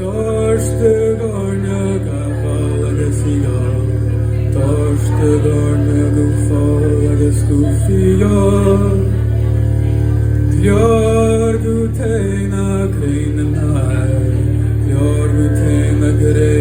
Torste garnjaga fallade siga, torste garnjaga fallade skuffiga. Gör du teina greinen här, gör du teina greinen